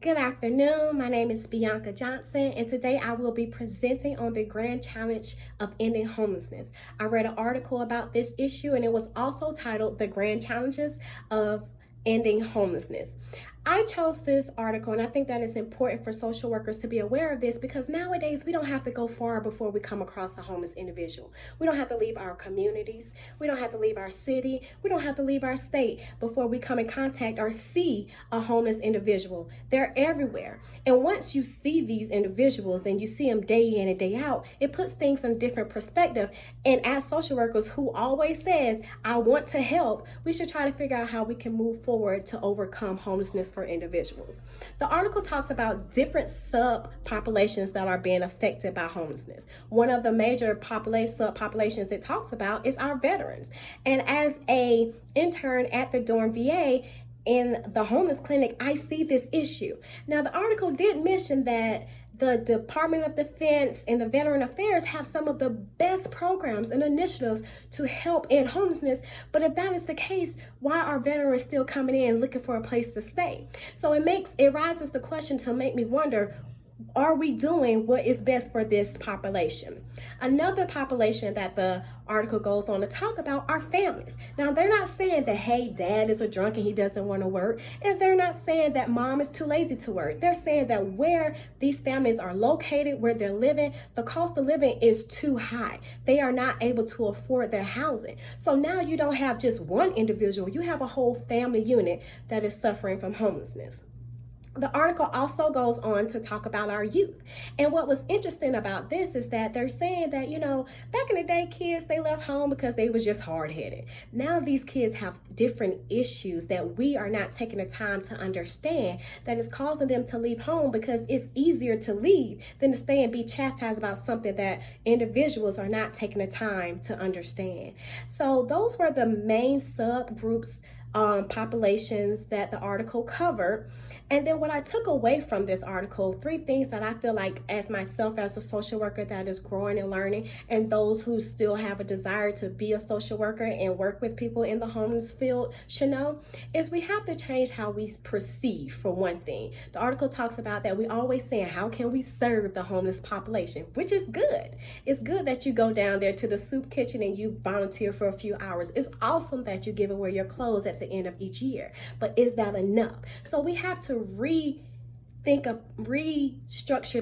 Good afternoon. My name is Bianca Johnson, and today I will be presenting on the grand challenge of ending homelessness. I read an article about this issue, and it was also titled The Grand Challenges of Ending Homelessness. I chose this article, and I think that it's important for social workers to be aware of this because nowadays we don't have to go far before we come across a homeless individual. We don't have to leave our communities. We don't have to leave our city. We don't have to leave our state before we come in contact or see a homeless individual. They're everywhere. And once you see these individuals and you see them day in and day out, it puts things in a different perspective. And as social workers who always says, I want to help, we should try to figure out how we can move forward to overcome homelessness for individuals. The article talks about different subpopulations that are being affected by homelessness. One of the major subpopulations it talks about is our veterans. And as a intern at the Dorm VA, in the homeless clinic, I see this issue. Now, the article did mention that the Department of Defense and the Veteran Affairs have some of the best programs and initiatives to help end homelessness. But if that is the case, why are veterans still coming in looking for a place to stay? So it rises the question to make me wonder, are we doing what is best for this population? Another population that the article goes on to talk about are families. Now, they're not saying that, hey, dad is a drunk and he doesn't want to work. And they're not saying that mom is too lazy to work. They're saying that where these families are located, where they're living, the cost of living is too high. They are not able to afford their housing. So now you don't have just one individual, you have a whole family unit that is suffering from homelessness. The article also goes on to talk about our youth. And what was interesting about this is that they're saying that, back in the day, kids, they left home because they was just hard-headed. Now these kids have different issues that we are not taking the time to understand that is causing them to leave home, because it's easier to leave than to stay and be chastised about something that individuals are not taking the time to understand. So those were the main subgroups, populations that the article covered. And then what I took away from this article, 3 things that I feel like as myself as a social worker that is growing and learning, and those who still have a desire to be a social worker and work with people in the homeless field should know, is we have to change how we perceive, for one thing. The article talks about that we always saying, how can we serve the homeless population? Which is good. It's good that you go down there to the soup kitchen and you volunteer for a few hours. It's awesome that you give away your clothes at the end of each year. But is that enough? So we have to restructure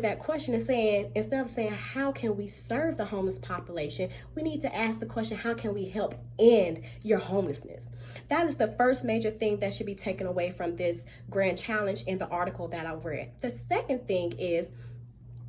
that question and saying, instead of saying, how can we serve the homeless population, we need to ask the question, how can we help end your homelessness? That is the first major thing that should be taken away from this grand challenge in the article that I read. The second thing is,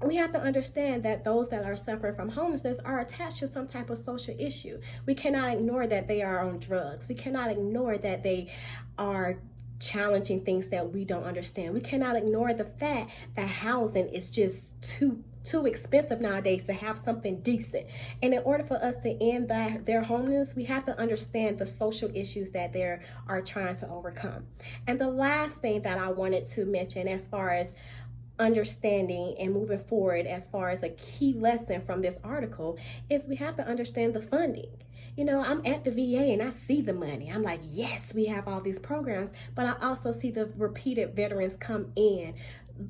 we have to understand that those that are suffering from homelessness are attached to some type of social issue. We cannot ignore that they are on drugs. We cannot ignore that they are challenging things that we don't understand. We cannot ignore the fact that housing is just too expensive nowadays to have something decent. And in order for us to end their homelessness, we have to understand the social issues that they are trying to overcome. And the last thing that I wanted to mention as far as understanding and moving forward, as far as a key lesson from this article, is we have to understand the funding. I'm at the VA and I see the money. I'm like, yes, we have all these programs, but I also see the repeated veterans come in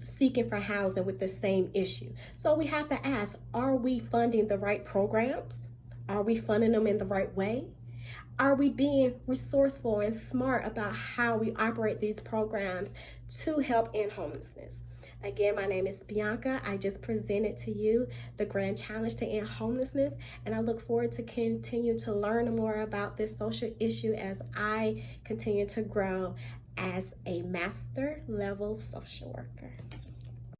seeking for housing with the same issue. So we have to ask, are we funding the right programs? Are we funding them in the right way? Are we being resourceful and smart about how we operate these programs to help end homelessness? Again, my name is Bianca. I just presented to you the grand challenge to end homelessness, and I look forward to continue to learn more about this social issue as I continue to grow as a master level social worker.